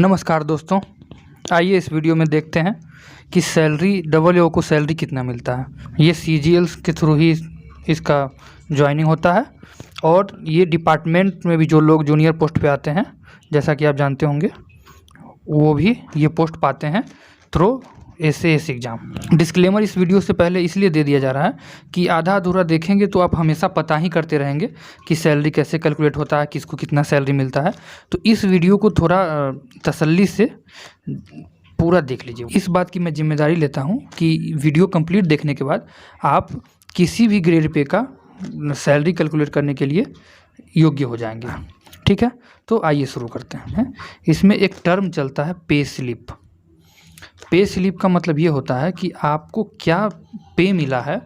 नमस्कार दोस्तों, आइए इस वीडियो में देखते हैं कि सैलरी डबल को सैलरी कितना मिलता है। ये सीजीएल्स के थ्रू ही इसका ज्वाइनिंग होता है और ये डिपार्टमेंट में भी जो लोग जूनियर पोस्ट पे आते हैं, जैसा कि आप जानते होंगे, वो भी ये पोस्ट पाते हैं थ्रू एसएएस एग्ज़ाम। डिस्क्लेमर इस वीडियो से पहले इसलिए दे दिया जा रहा है कि आधा अधूरा देखेंगे तो आप हमेशा पता ही करते रहेंगे कि सैलरी कैसे कैलकुलेट होता है, किसको कितना सैलरी मिलता है। तो इस वीडियो को थोड़ा तसल्ली से पूरा देख लीजिए। इस बात की मैं जिम्मेदारी लेता हूँ कि वीडियो कंप्लीट देखने के बाद आप किसी भी ग्रेड पे का सैलरी कैलकुलेट करने के लिए योग्य हो जाएंगे। ठीक है, तो आइए शुरू करते हैं। इसमें एक टर्म चलता है पे स्लिप। पे स्लिप का मतलब ये होता है कि आपको क्या पे मिला है।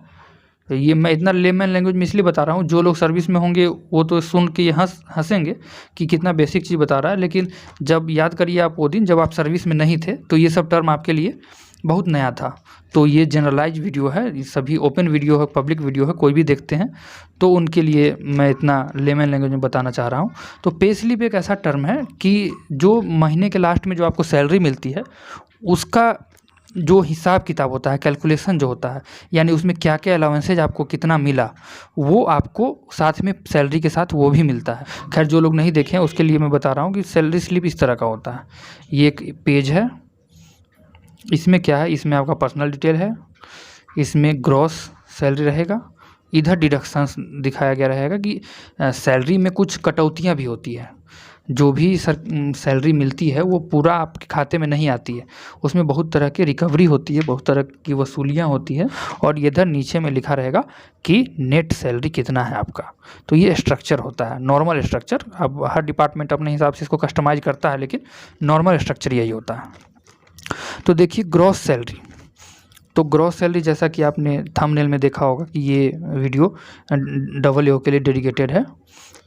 ये मैं इतना लेमन लैंग्वेज में इसलिए बता रहा हूँ, जो लोग सर्विस में होंगे वो तो सुन के हंसेंगे कि कितना बेसिक चीज़ बता रहा है, लेकिन जब याद करिए आप वो दिन जब आप सर्विस में नहीं थे तो ये सब टर्म आपके लिए बहुत नया था। तो ये जनरलाइज वीडियो है, ये सभी ओपन वीडियो है, पब्लिक वीडियो है, कोई भी देखते हैं तो उनके लिए मैं इतना लेमन लैंग्वेज में बताना चाह रहा हूँ। तो पे स्लिप एक ऐसा टर्म है कि जो महीने के लास्ट में जो आपको सैलरी मिलती है उसका जो हिसाब किताब होता है, कैलकुलेशन जो होता है, यानी उसमें क्या क्या अलाउंसेज आपको कितना मिला, वो आपको साथ में सैलरी के साथ वो भी मिलता है। खैर, जो लोग नहीं देखे हैं उसके लिए मैं बता रहा हूँ कि सैलरी स्लिप इस तरह का होता है। ये एक पेज है, इसमें क्या है, इसमें आपका पर्सनल डिटेल है, इसमें ग्रॉस सैलरी रहेगा, इधर डिडक्शंस दिखाया गया रहेगा कि सैलरी में कुछ कटौतियाँ भी होती है। जो भी सैलरी मिलती है वो पूरा आपके खाते में नहीं आती है, उसमें बहुत तरह की रिकवरी होती है, बहुत तरह की वसूलियाँ होती है। और इधर नीचे में लिखा रहेगा कि नेट सैलरी कितना है आपका। तो ये स्ट्रक्चर होता है, नॉर्मल स्ट्रक्चर। अब हर डिपार्टमेंट अपने हिसाब से इसको कस्टमाइज करता है, लेकिन नॉर्मल स्ट्रक्चर यही होता है। तो देखिए ग्रॉस सैलरी। तो ग्रॉस सैलरी जैसा कि आपने थंबनेल में देखा होगा कि ये वीडियो डबल ए के लिए डेडिकेटेड है।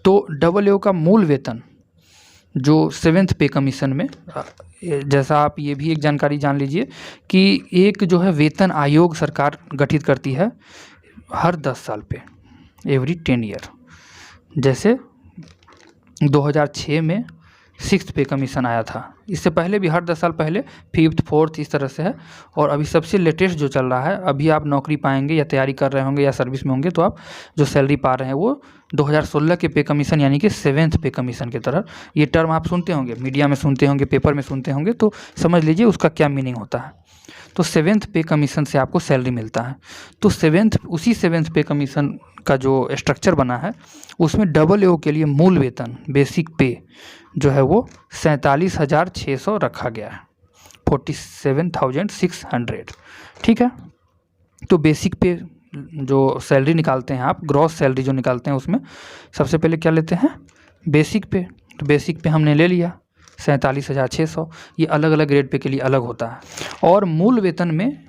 तो डबल ए का मूल वेतन जो 7th पे कमीशन में, जैसा आप ये भी एक जानकारी जान लीजिए कि एक जो है वेतन आयोग सरकार गठित करती है हर 10 साल पे, एवरी 10 ईयर। जैसे 2006 में 6th पे कमीशन आया था, इससे पहले भी हर 10 साल पहले 5th 4th इस तरह से है। और अभी सबसे लेटेस्ट जो चल रहा है, अभी आप नौकरी पाएंगे या तैयारी कर रहे होंगे या सर्विस में होंगे तो आप जो सैलरी पा रहे हैं वो 2016 के पे कमीशन यानी कि 7th पे कमीशन की तरह। ये टर्म आप सुनते होंगे, मीडिया में सुनते होंगे, पेपर में सुनते होंगे, तो समझ लीजिए उसका क्या मीनिंग होता है। तो 7th पे कमीशन से आपको सैलरी मिलता है। तो उसी 7th पे कमीशन का जो स्ट्रक्चर बना है उसमें डबल ए के लिए मूल वेतन बेसिक पे जो है वो 47,600 रखा गया है, 47,600। ठीक है, तो बेसिक पे जो सैलरी निकालते हैं आप, ग्रॉस सैलरी जो निकालते हैं उसमें सबसे पहले क्या लेते हैं, बेसिक पे। तो बेसिक पे हमने ले लिया 47,600। ये अलग अलग ग्रेड पे के लिए अलग होता है। और मूल वेतन में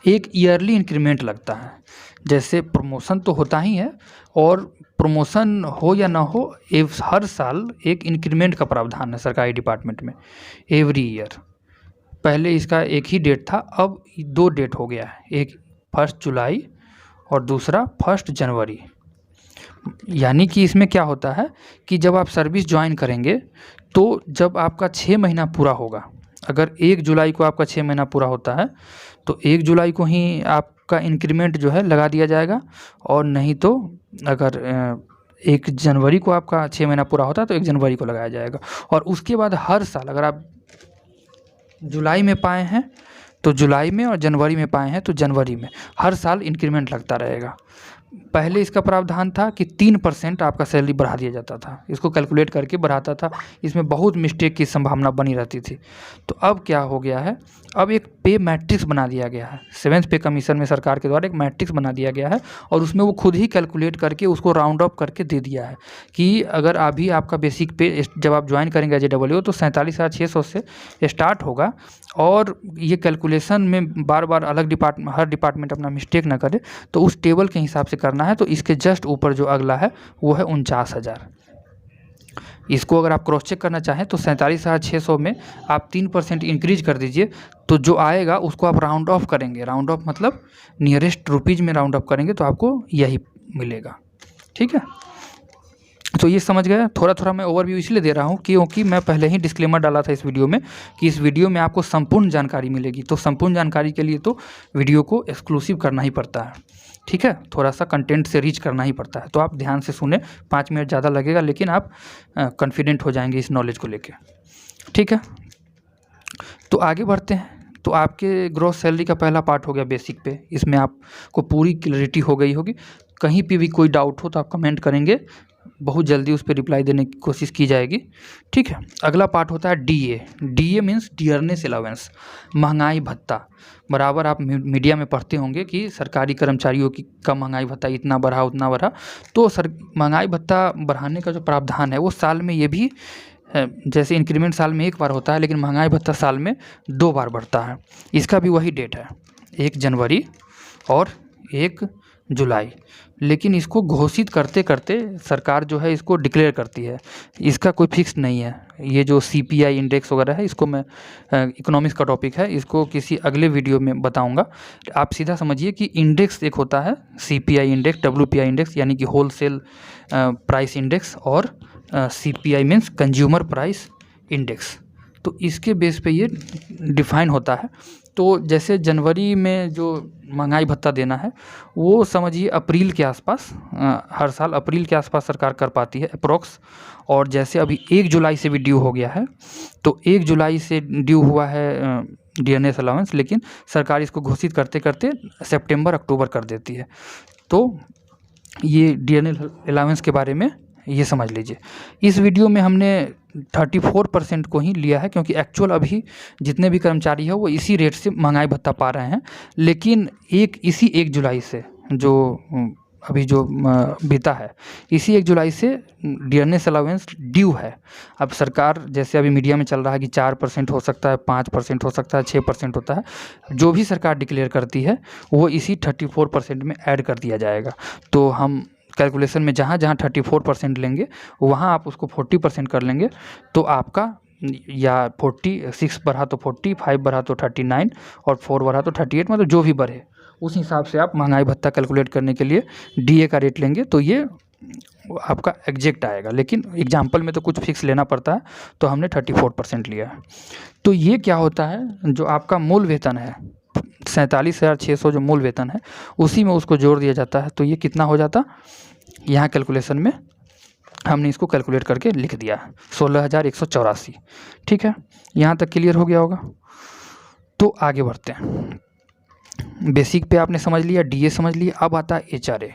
एक ईयरली इंक्रीमेंट लगता है। जैसे प्रमोशन तो होता ही है, और प्रमोशन हो या ना हो हर साल एक इंक्रीमेंट का प्रावधान है सरकारी डिपार्टमेंट में, एवरी ईयर। पहले इसका एक ही डेट था, अब 2 डेट हो गया है, एक 1 जुलाई और दूसरा 1 जनवरी। यानी कि इसमें क्या होता है कि जब आप सर्विस ज्वाइन करेंगे तो जब आपका 6 महीना पूरा होगा, अगर 1 जुलाई को आपका 6 महीना पूरा होता है तो 1 जुलाई को ही आपका इंक्रीमेंट जो है लगा दिया जाएगा। और नहीं तो अगर 1 जनवरी को आपका 6 महीना पूरा होता है तो 1 जनवरी को लगाया जाएगा। और उसके बाद हर साल अगर आप जुलाई में पाए हैं तो जुलाई में, और जनवरी में पाए हैं तो जनवरी में, हर साल इंक्रीमेंट लगता रहेगा। पहले इसका प्रावधान था कि 3% आपका सैलरी बढ़ा दिया जाता था, इसको कैलकुलेट करके बढ़ाता था, इसमें बहुत मिस्टेक की संभावना बनी रहती थी। तो अब क्या हो गया है, अब एक पे मैट्रिक्स बना दिया गया है 7th पे कमीशन में, सरकार के द्वारा एक मैट्रिक्स बना दिया गया है और उसमें वो खुद ही कैलकुलेट करके उसको राउंड अप करके दे दिया है कि अगर अभी आपका बेसिक पे जब आप ज्वाइन करेंगे एज ए डबल ए तो 47,600 से स्टार्ट होगा। और ये कैलकुलेशन में बार बार हर डिपार्टमेंट अपना मिस्टेक ना करे, तो उस टेबल के हिसाब से करना है। तो इसके जस्ट ऊपर जो अगला है वो है 49,000। इसको अगर आप क्रॉस चेक करना चाहें तो 47,600 में आप 3% इंक्रीज कर दीजिए, तो जो आएगा उसको आप राउंड ऑफ करेंगे। राउंड ऑफ मतलब नियरेस्ट रुपीज़ में राउंड ऑफ करेंगे तो आपको यही मिलेगा। ठीक है, तो ये समझ गए। थोड़ा थोड़ा मैं ओवरव्यू इसलिए दे रहा हूँ क्योंकि मैं पहले ही डिस्क्लेमर डाला था इस वीडियो में कि इस वीडियो में आपको संपूर्ण जानकारी मिलेगी। तो संपूर्ण जानकारी के लिए तो वीडियो को एक्सक्लूसिव करना ही पड़ता है, ठीक है, थोड़ा सा कंटेंट से रीच करना ही पड़ता है। तो आप ध्यान से सुने, 5 मिनट ज़्यादा लगेगा लेकिन आप कॉन्फिडेंट हो जाएंगे इस नॉलेज को लेके, ठीक है। तो आगे बढ़ते हैं। तो आपके ग्रॉस सैलरी का पहला पार्ट हो गया बेसिक पे, इसमें आपको पूरी क्लैरिटी हो गई होगी। कहीं पे भी कोई डाउट हो तो आप कमेंट करेंगे, बहुत जल्दी उस पर रिप्लाई देने की कोशिश की जाएगी, ठीक है। अगला पार्ट होता है DA. DA means dearness allowance, महंगाई भत्ता। बराबर आप मीडिया में पढ़ते होंगे कि सरकारी कर्मचारियों की का महंगाई भत्ता इतना बढ़ा उतना बढ़ा। तो महंगाई भत्ता बढ़ाने का जो प्रावधान है वो साल में ये भी जैसे इंक्रीमेंट साल में 1 बार होता है, लेकिन महंगाई भत्ता साल में 2 बार बढ़ता है। इसका भी वही डेट है, 1 जनवरी और 1 जुलाई। लेकिन इसको घोषित करते करते सरकार जो है इसको डिक्लेयर करती है, इसका कोई फिक्स नहीं है। ये जो CPI इंडेक्स वगैरह है, इसको मैं इकोनॉमिक्स का टॉपिक है, इसको किसी अगले वीडियो में बताऊंगा। आप सीधा समझिए कि इंडेक्स एक होता है CPI इंडेक्स, WPI इंडेक्स यानी कि होलसेल प्राइस इंडेक्स, और CPI means consumer price index. तो इसके बेस पे ये डिफाइन होता है। तो जैसे जनवरी में जो महंगाई भत्ता देना है वो समझिए अप्रैल के आसपास, हर साल अप्रैल के आसपास सरकार कर पाती है अप्रोक्स। और जैसे अभी 1 जुलाई से भी ड्यू हो गया है, तो 1 जुलाई से ड्यू हुआ है डियरनेस अलाउंस, लेकिन सरकार इसको घोषित करते करते सितंबर अक्टूबर कर देती है। तो ये डियरनेस अलाउंस के बारे में ये समझ लीजिए। इस वीडियो में हमने 34% को ही लिया है क्योंकि एक्चुअल अभी जितने भी कर्मचारी है वो इसी रेट से महंगाई भत्ता पा रहे हैं। लेकिन इसी 1 जुलाई से जो अभी जो बीता है, इसी 1 जुलाई से डियरनेस अलाउंस ड्यू है। अब सरकार जैसे अभी मीडिया में चल रहा है कि 4% हो सकता है, 5% हो सकता है, 6% होता है, जो भी सरकार डिक्लेयर करती है वो इसी 34% में ऐड कर दिया जाएगा। तो हम कैलकुलेशन में जहाँ जहाँ 34% लेंगे वहाँ आप उसको 40% कर लेंगे, तो आपका या 46 बढ़ा तो 40, 5 बढ़ा तो 39 और 4 बढ़ा तो 38, मतलब जो भी बढ़े उस हिसाब से आप महंगाई भत्ता कैलकुलेट करने के लिए DA का रेट लेंगे, तो ये आपका एग्जैक्ट आएगा। लेकिन एग्जाम्पल में तो कुछ फिक्स लेना पड़ता है, तो हमने 34% लिया है। तो ये क्या होता है, जो आपका मूल वेतन है 47,600 जो मूल वेतन है उसी में उसको जोड़ दिया जाता है। तो ये कितना हो जाता, यहाँ कैलकुलेशन में हमने इसको कैलकुलेट करके लिख दिया 16,184, ठीक है। यहाँ तक क्लियर हो गया होगा। तो आगे बढ़ते हैं। बेसिक पे आपने समझ लिया, DA समझ लिया। अब आता है HRA।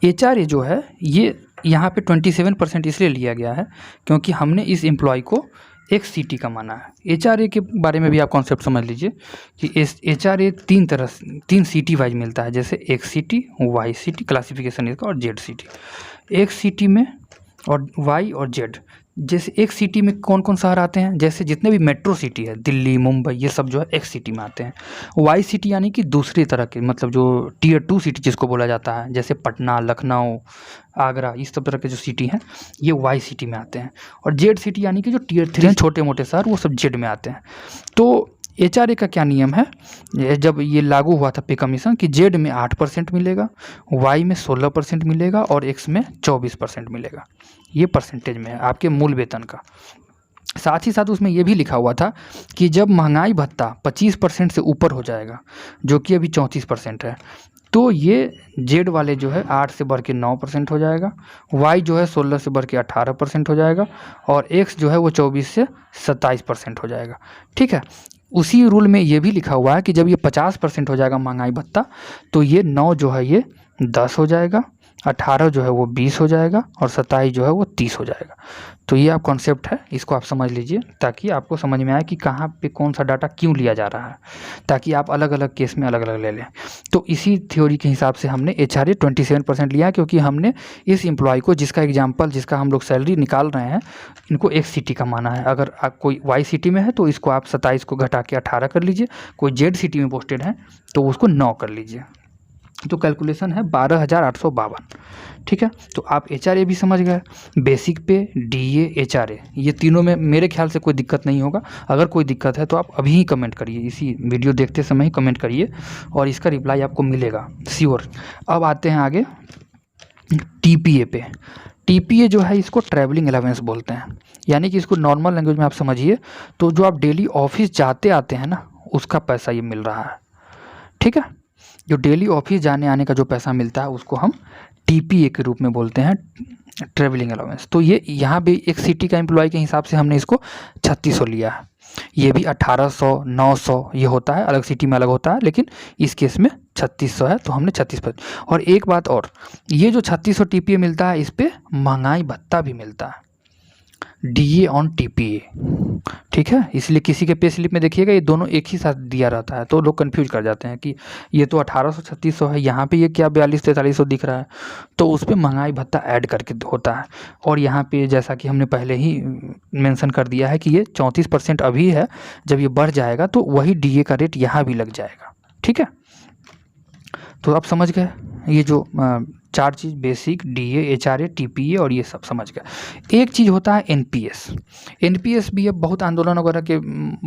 HRA जो है ये यहाँ पे 27% इसलिए लिया गया है क्योंकि हमने इस एम्प्लॉय को एक सिटी का माना है। HRA के बारे में भी आप कॉन्सेप्ट समझ लीजिए कि HRA 3 सिटी वाइज मिलता है, जैसे एक सिटी, वाई सिटी, क्लासिफिकेशन इसका, और जेड सिटी। एक सिटी में और वाई और जेड, जैसे एक सिटी में कौन कौन शहर आते हैं, जैसे जितने भी मेट्रो सिटी है, दिल्ली, मुंबई, ये सब जो है एक सिटी में आते हैं। वाई सिटी यानी कि दूसरी तरह के, मतलब जो Tier 2 सिटी जिसको बोला जाता है, जैसे पटना, लखनऊ, आगरा, इस सब तरह के जो सिटी हैं ये वाई सिटी में आते हैं। और जेड सिटी यानी कि जो Tier 3 छोटे मोटे शहर, वो सब जेड में आते हैं। तो HRA का क्या नियम है, जब ये लागू हुआ था पे कमीशन, कि जेड में 8% मिलेगा, वाई में 16% मिलेगा और एक्स में 24% मिलेगा। ये परसेंटेज में है आपके मूल वेतन का। साथ ही साथ उसमें ये भी लिखा हुआ था कि जब महंगाई भत्ता 25% से ऊपर हो जाएगा, जो कि अभी 34% है, तो ये जेड वाले जो है 8 से बढ़ के 9% हो जाएगा, वाई जो है 16 से बढ़ के 18% हो जाएगा, और एक्स जो है वो 24 से 27% हो जाएगा, ठीक है। उसी रूल में ये भी लिखा हुआ है कि जब ये 50% हो जाएगा महंगाई भत्ता, तो ये 9 जो है ये 10 हो जाएगा, 18 जो है वो 20 हो जाएगा, और 27 जो है वो 30 हो जाएगा। तो ये आप कॉन्सेप्ट है, इसको आप समझ लीजिए ताकि आपको समझ में आए कि कहाँ पे कौन सा डाटा क्यों लिया जा रहा है, ताकि आप अलग अलग केस में अलग अलग ले लें। तो इसी थ्योरी के हिसाब से हमने HRA 27% लिया, क्योंकि हमने इस एम्प्लॉय को, जिसका एग्जाम्पल, जिसका हम लोग सैलरी निकाल रहे हैं, इनको एक सिटी का माना है। अगर आप कोई वाई सिटी में है तो इसको आप 27 को घटा के 18 कर लीजिए, कोई जेड सिटी में पोस्टेड है तो उसको 9 कर लीजिए। तो कैलकुलेशन है 12,852, ठीक है। तो आप HRA भी समझ गए, बेसिक पे, DA, HRA, ये तीनों में मेरे ख्याल से कोई दिक्कत नहीं होगा। अगर कोई दिक्कत है तो आप अभी ही कमेंट करिए, इसी वीडियो देखते समय ही कमेंट करिए और इसका रिप्लाई आपको मिलेगा श्योर। अब आते हैं आगे TPA पे। टीपीए जो है इसको ट्रैवलिंग अलाउंस बोलते हैं, यानी कि इसको नॉर्मल लैंग्वेज में आप समझिए तो जो आप डेली ऑफिस जाते आते हैं ना उसका पैसा ये मिल रहा है। ठीक है, जो डेली ऑफिस जाने आने का जो पैसा मिलता है उसको हम टीपीए के रूप में बोलते हैं, ट्रेवलिंग अलाउंस। तो ये यहाँ भी एक सिटी का एम्प्लॉय के हिसाब से हमने इसको 3600 लिया है। ये भी 1800 900 ये होता है, अलग सिटी में अलग होता है, लेकिन इस केस में 3600 है तो हमने 36 पर। और एक बात और, ये जो 3600 टीपीए मिलता है इस पर महंगाई भत्ता भी मिलता है, डीए ऑन टीपीए। ठीक है, इसलिए किसी के पे स्लिप में देखिएगा ये दोनों एक ही साथ दिया रहता है तो लोग कंफ्यूज कर जाते हैं कि ये तो 1800 3600 है, यहाँ पे ये क्या 42 4300 दिख रहा है, तो उस पर महंगाई भत्ता ऐड करके होता है। और यहाँ पे जैसा कि हमने पहले ही मेंशन कर दिया है कि ये 34% अभी है, जब ये बढ़ जाएगा तो वही डीए का रेट यहाँ भी लग जाएगा। ठीक है, तो आप समझ गए ये जो चार चीज़, बेसिक, डीए, एचआरए, टीपीए और ये सब समझ गए। एक चीज़ होता है एनपीएस। एनपीएस भी अब बहुत आंदोलन वगैरह के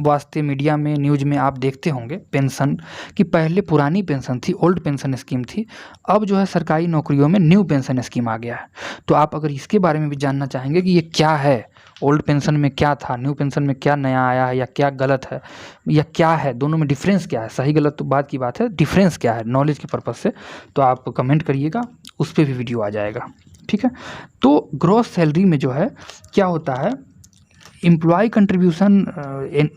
वास्ते मीडिया में न्यूज़ में आप देखते होंगे। पेंशन की पहले पुरानी पेंशन थी, ओल्ड पेंशन स्कीम थी, अब जो है सरकारी नौकरियों में न्यू पेंशन स्कीम आ गया है। तो आप अगर इसके बारे में भी जानना चाहेंगे कि ये क्या है, ओल्ड पेंशन में क्या था, न्यू पेंशन में क्या नया आया है, या क्या गलत है, या क्या है, दोनों में डिफरेंस क्या है, सही गलत तो बात की बात है, डिफरेंस क्या है नॉलेज के पर्पज़ से, तो आप कमेंट करिएगा, उस पर भी वीडियो आ जाएगा। ठीक है, तो ग्रॉस सैलरी में जो है क्या होता है, एम्प्लॉय कंट्रीब्यूशन,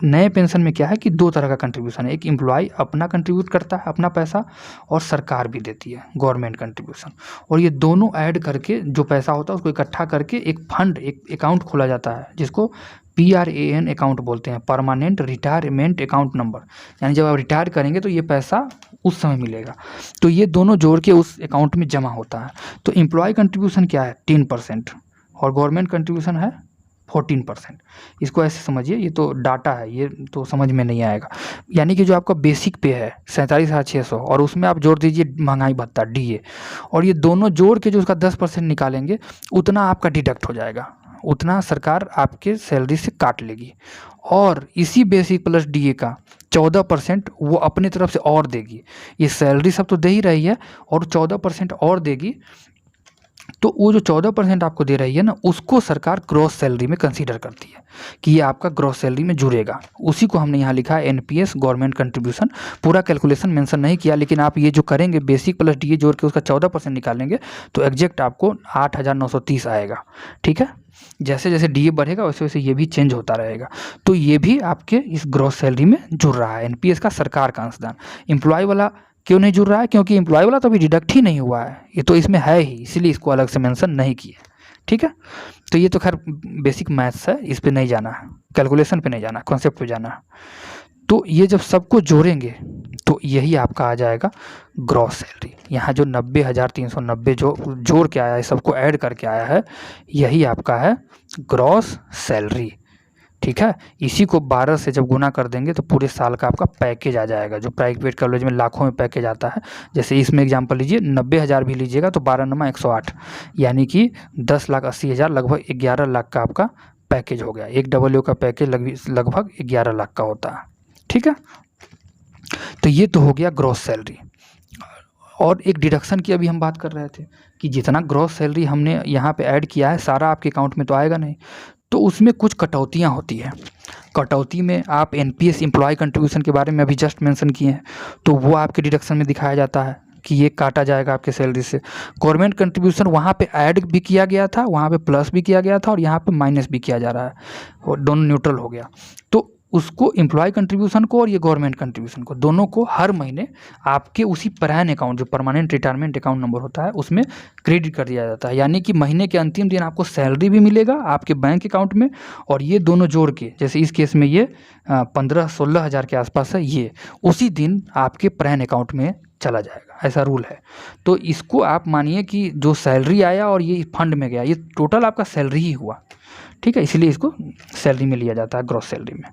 नए पेंशन में क्या है कि दो तरह का कंट्रीब्यूशन है, एक एम्प्लॉय अपना कंट्रीब्यूट करता है अपना पैसा, और सरकार भी देती है गवर्नमेंट कंट्रीब्यूशन, और ये दोनों ऐड करके जो पैसा होता है उसको इकट्ठा करके एक फंड, एक अकाउंट खोला जाता है जिसको PRAN अकाउंट बोलते हैं, परमानेंट रिटायरमेंट अकाउंट नंबर। यानी जब आप रिटायर करेंगे तो ये पैसा उस समय मिलेगा, तो ये दोनों जोड़ के उस अकाउंट में जमा होता है। तो एम्प्लॉय कंट्रीब्यूशन क्या है 10% और गवर्नमेंट कंट्रीब्यूशन है 14%। इसको ऐसे समझिए, ये तो डाटा है, ये तो समझ में नहीं आएगा। यानी कि जो आपका बेसिक पे है 47,600 और उसमें आप जोड़ दीजिए महंगाई भत्ता डीए, और ये दोनों जोड़ के जो उसका 10% निकालेंगे उतना आपका डिडक्ट हो जाएगा, उतना सरकार आपके सैलरी से काट लेगी। और इसी बेसिक प्लस डीए का 14% वो अपने तरफ से और देगी। ये सैलरी सब तो दे ही रही है और 14% और देगी, तो वो जो 14% आपको दे रही है ना, उसको सरकार ग्रॉस सैलरी में कंसीडर करती है कि ये आपका ग्रॉस सैलरी में जुड़ेगा। उसी को हमने यहाँ लिखा है एनपीएस, गवर्नमेंट कंट्रीब्यूशन। पूरा कैलकुलेशन मेंशन नहीं किया, लेकिन आप ये जो करेंगे बेसिक प्लस डीए जोड़ के उसका 14% निकालेंगे तो एग्जैक्ट आपको 8,930 आएगा। ठीक है, जैसे जैसे डीए बढ़ेगा वैसे वैसे ये भी चेंज होता रहेगा। तो ये भी आपके इस ग्रॉस सैलरी में जुड़ रहा है, एनपीएस का सरकार का अंशदान। एम्प्लॉय वाला क्यों नहीं जुड़ रहा है, क्योंकि एम्प्लॉय वाला तो अभी डिडक्ट ही नहीं हुआ है, ये तो इसमें है ही, इसीलिए इसको अलग से मेंशन नहीं किए। ठीक है, तो ये तो खैर बेसिक मैथ्स है, इस पे नहीं जाना है, कैलकुलेशन पे नहीं जाना, कॉन्सेप्ट पे जाना है। तो ये जब सबको जोड़ेंगे तो यही आपका आ जाएगा ग्रॉस सैलरी। यहाँ जो 90,390 जो जोड़ के आया है, सबको ऐड करके आया है, यही आपका है ग्रॉस सैलरी। ठीक है, इसी को 12 से जब गुना कर देंगे तो पूरे साल का आपका पैकेज आ जाएगा, जो प्राइवेट कॉलेज में लाखों में पैकेज आता है। जैसे इसमें एग्जांपल लीजिए 90,000 भी लीजिएगा तो 12 नमा 108, यानी कि 10,80,000, लगभग 11 लाख का आपका पैकेज हो गया। एक डब्ल्यू का पैकेज लगभग 11 लाख का होता है। ठीक है, तो ये तो हो गया ग्रॉस सैलरी। और एक डिडक्शन की अभी हम बात कर रहे थे कि जितना ग्रॉस सैलरी हमने यहाँ पे ऐड किया है सारा आपके अकाउंट में तो आएगा नहीं, तो उसमें कुछ कटौतियाँ होती हैं। कटौती में आप एनपीएस एम्प्लॉय कंट्रीब्यूशन के बारे में अभी जस्ट मेंशन किए हैं, तो वो आपके डिडक्शन में दिखाया जाता है कि ये काटा जाएगा आपके सैलरी से। गवर्नमेंट कंट्रीब्यूशन वहाँ पे ऐड भी किया गया था, वहाँ पे प्लस भी किया गया था और यहाँ पे माइनस भी किया जा रहा है, और दोनों न्यूट्रल हो गया। तो उसको एम्प्लॉय कंट्रीब्यूशन को और ये गवर्नमेंट कंट्रीब्यूशन को दोनों को हर महीने आपके उसी प्रान अकाउंट, जो परमानेंट रिटायरमेंट अकाउंट नंबर होता है, उसमें क्रेडिट कर दिया जाता है। यानी कि महीने के अंतिम दिन आपको सैलरी भी मिलेगा आपके बैंक अकाउंट में, और ये दोनों जोड़ के, जैसे इस केस में ये 15-16 हज़ार के आसपास है, ये उसी दिन आपके प्रान अकाउंट में चला जाएगा, ऐसा रूल है। तो इसको आप मानिए कि जो सैलरी आया और ये फंड में गया, ये टोटल आपका सैलरी ही हुआ। ठीक है, इसलिए इसको सैलरी में लिया जाता है, ग्रॉस सैलरी में।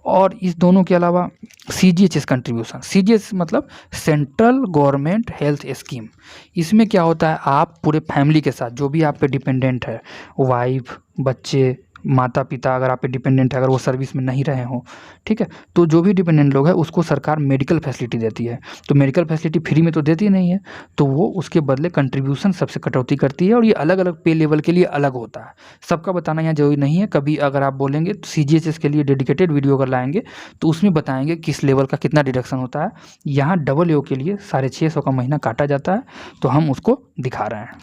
और इस दोनों के अलावा CGHS कंट्रीब्यूशन, CGHS मतलब सेंट्रल गवर्नमेंट हेल्थ स्कीम। इसमें क्या होता है, आप पूरे फैमिली के साथ, जो भी आप पे डिपेंडेंट है, वाइफ, बच्चे माता पिता अगर आप पे डिपेंडेंट है, अगर वो सर्विस में नहीं रहे हों, ठीक है, तो जो भी डिपेंडेंट लोग हैं उसको सरकार मेडिकल फैसिलिटी देती है। तो मेडिकल फैसिलिटी फ्री में तो देती नहीं है, तो वो उसके बदले कंट्रीब्यूशन सबसे कटौती करती है, और ये अलग अलग पे लेवल के लिए अलग होता है। सबका बताना यहाँ जरूरी नहीं है। कभी अगर आप बोलेंगे तो CGHS के लिए डेडिकेटेड वीडियो अगर लाएंगे तो उसमें बताएंगे किस लेवल का कितना डिडक्शन होता है। यहाँ AA के लिए 650 का महीना काटा जाता है, तो हम उसको दिखा रहे हैं,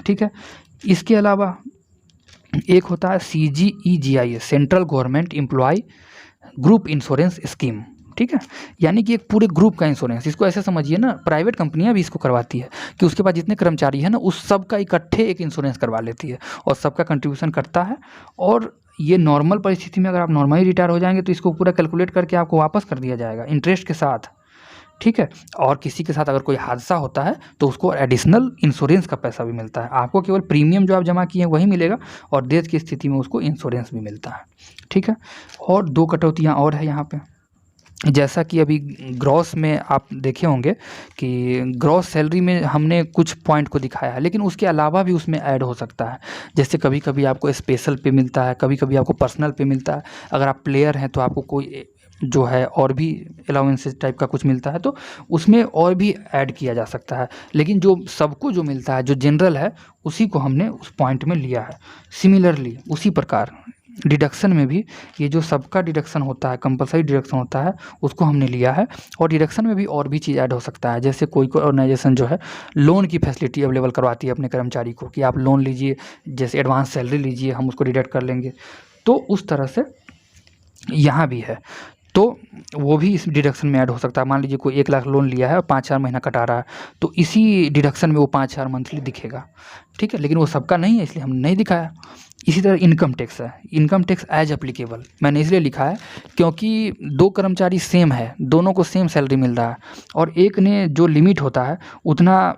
ठीक है। इसके अलावा एक होता है CGEGIS, central government employ group insurance scheme, ठीक है, यानी कि एक पूरे ग्रुप का इंश्योरेंस। इसको ऐसे समझिए ना, प्राइवेट कंपनियां भी इसको करवाती है कि उसके पास जितने कर्मचारी हैं ना, उस सब का इकट्ठे एक इंश्योरेंस करवा लेती है और सबका कंट्रीब्यूशन करता है। और ये नॉर्मल परिस्थिति में अगर आप नॉर्मली रिटायर हो जाएंगे तो इसको पूरा कैलकुलेट करके आपको वापस कर दिया जाएगा इंटरेस्ट के साथ, ठीक है। और किसी के साथ अगर कोई हादसा होता है तो उसको एडिशनल इंश्योरेंस का पैसा भी मिलता है। आपको केवल प्रीमियम जो आप जमा किए हैं वही मिलेगा, और डेथ की स्थिति में उसको इंश्योरेंस भी मिलता है, ठीक है। और 2 कटौतियाँ और है यहाँ पे, जैसा कि अभी ग्रॉस में आप देखे होंगे कि ग्रॉस सैलरी में हमने कुछ पॉइंट को दिखाया है, लेकिन उसके अलावा भी उसमें ऐड हो सकता है। जैसे कभी कभी आपको स्पेशल पे मिलता है, कभी कभी आपको पर्सनल पे मिलता है। अगर आप प्लेयर हैं तो आपको कोई जो है और भी अलाउंसेस टाइप का कुछ मिलता है, तो उसमें और भी ऐड किया जा सकता है। लेकिन जो सबको जो मिलता है, जो जनरल है, उसी को हमने उस पॉइंट में लिया है। सिमिलरली उसी प्रकार डिडक्शन में भी ये जो सबका डिडक्शन होता है, कंपलसरी डिडक्शन होता है, उसको हमने लिया है। और डिडक्शन में भी और भी चीज़ ऐड हो सकता है। जैसे कोई ऑर्गेनाइजेशन जो है लोन की फैसिलिटी अवेलेबल करवाती है अपने कर्मचारी को कि आप लोन लीजिए, जैसे एडवांस सैलरी लीजिए, हम उसको डिडक्ट कर लेंगे। तो उस तरह से यहाँ भी है, तो वो भी इस डिडक्शन में ऐड हो सकता है। मान लीजिए कोई 1 लाख लोन लिया है और 5,000 महीना कटा रहा है, तो इसी डिडक्शन में वो 5,000 मंथली दिखेगा, ठीक है। लेकिन वो सबका नहीं है, इसलिए हमने नहीं दिखाया। इसी तरह इनकम टैक्स है, इनकम टैक्स एज एप्लीकेबल मैंने इसलिए लिखा है क्योंकि 2 कर्मचारी सेम है, दोनों को सेम सैलरी मिल रहा है, और एक ने जो लिमिट होता है उतना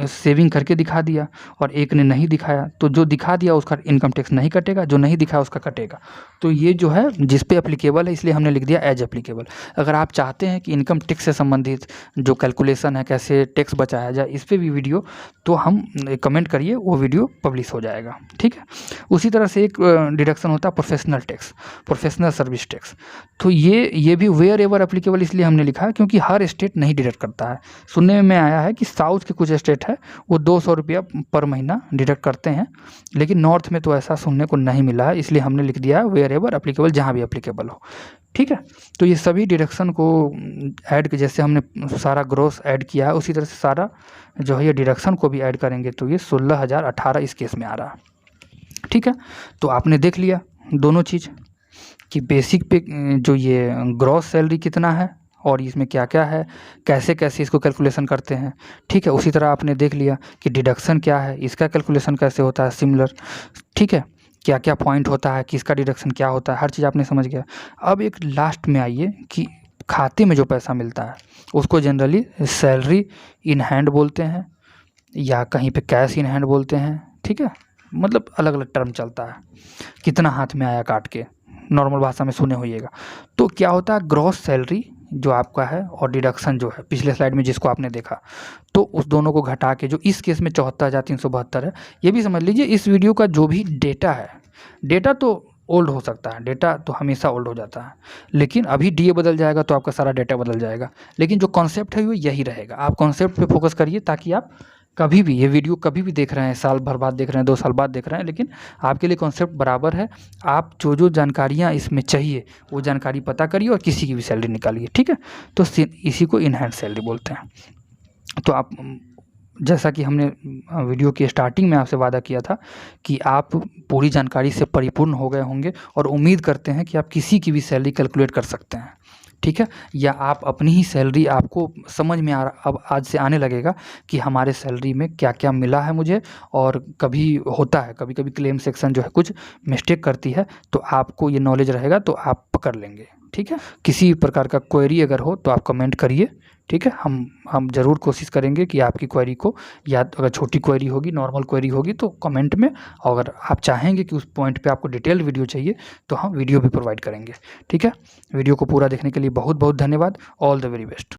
सेविंग करके दिखा दिया और एक ने नहीं दिखाया, तो जो दिखा दिया उसका इनकम टैक्स नहीं कटेगा, जो नहीं दिखाया उसका कटेगा। तो ये जो है जिस पे एप्लीकेबल है, इसलिए हमने लिख दिया एज एप्लीकेबल। अगर आप चाहते हैं कि इनकम टैक्स से संबंधित जो कैलकुलेशन है, कैसे टैक्स बचाया जाए, इस पे भी वीडियो, तो हम कमेंट करिए, वो वीडियो पब्लिश हो जाएगा, ठीक है। उसी तरह से एक डिडक्शन होता है professional tax, professional service tax. तो ये भी वेयर एवर एप्लीकेबल इसलिए हमने लिखा है क्योंकि हर स्टेट नहीं डिडक्ट करता है। सुनने में आया है कि साउथ के कुछ स्टेट है वो 200 रुपया पर महीना डिडक्ट करते हैं, लेकिन नॉर्थ में तो ऐसा सुनने को नहीं मिला है, इसलिए हमने लिख दिया वेयर एवर एप्लीकेबल, जहाँ भी एप्लीकेबल हो, ठीक है। तो ये सभी डिडक्शन को ऐड, जैसे हमने सारा ग्रॉस ऐड किया है, उसी तरह से सारा जो है ये डिडक्शन को भी ऐड करेंगे, तो ये 16,018 इस केस में आ रहा है, ठीक है। तो आपने देख लिया दोनों चीज़ कि बेसिक पे जो ये ग्रॉस सैलरी कितना है और इसमें क्या क्या है, कैसे कैसे इसको कैलकुलेशन करते हैं, ठीक है। उसी तरह आपने देख लिया कि डिडक्शन क्या है, इसका कैलकुलेशन कैसे होता है, सिमिलर, ठीक है, क्या क्या पॉइंट होता है, किसका डिडक्शन क्या होता है, हर चीज़ आपने समझ गया। अब एक लास्ट में आइए कि खाते में जो पैसा मिलता है उसको जनरली सैलरी इन हैंड बोलते हैं या कहीं पे कैश इन हैंड बोलते हैं, ठीक है। मतलब अलग अलग टर्म चलता है, कितना हाथ में आया काट के, नॉर्मल भाषा में सुने होइएगा। तो क्या होता है, ग्रॉस सैलरी जो आपका है और डिडक्शन जो है पिछले स्लाइड में जिसको आपने देखा, तो उस दोनों को घटा के जो इस केस में 74,372 है, ये भी समझ लीजिए इस वीडियो का जो भी डेटा है, डेटा तो ओल्ड हो सकता है, डेटा तो हमेशा ओल्ड हो जाता है, लेकिन अभी DA बदल जाएगा तो आपका सारा डेटा बदल जाएगा, लेकिन जो कॉन्सेप्ट है वो यही रहेगा। आप कॉन्सेप्ट पे फोकस करिए ताकि आप कभी भी ये वीडियो कभी भी देख रहे हैं, साल भर बाद देख रहे हैं, 2 साल बाद देख रहे हैं, लेकिन आपके लिए कॉन्सेप्ट बराबर है। आप जो जो जानकारियाँ इसमें चाहिए वो जानकारी पता करिए और किसी की भी सैलरी निकालिए, ठीक है। तो इसी को इन हैंड सैलरी बोलते हैं। तो आप, जैसा कि हमने वीडियो की स्टार्टिंग में आपसे वादा किया था कि आप पूरी जानकारी से परिपूर्ण हो गए होंगे और उम्मीद करते हैं कि आप किसी की भी सैलरी कैलकुलेट कर सकते हैं, ठीक है, या आप अपनी ही सैलरी, आपको समझ में अब आज से आने लगेगा कि हमारे सैलरी में क्या क्या मिला है मुझे। और कभी होता है, कभी कभी क्लेम सेक्शन जो है कुछ मिस्टेक करती है, तो आपको ये नॉलेज रहेगा तो आप पकड़ लेंगे, ठीक है। किसी प्रकार का क्वेरी अगर हो तो आप कमेंट करिए, ठीक है। हम ज़रूर कोशिश करेंगे कि आपकी क्वेरी को, या अगर छोटी क्वेरी होगी, नॉर्मल क्वेरी होगी तो कमेंट में, अगर आप चाहेंगे कि उस पॉइंट पे आपको डिटेल वीडियो चाहिए तो हम वीडियो भी प्रोवाइड करेंगे, ठीक है। वीडियो को पूरा देखने के लिए बहुत बहुत धन्यवाद। All the very best.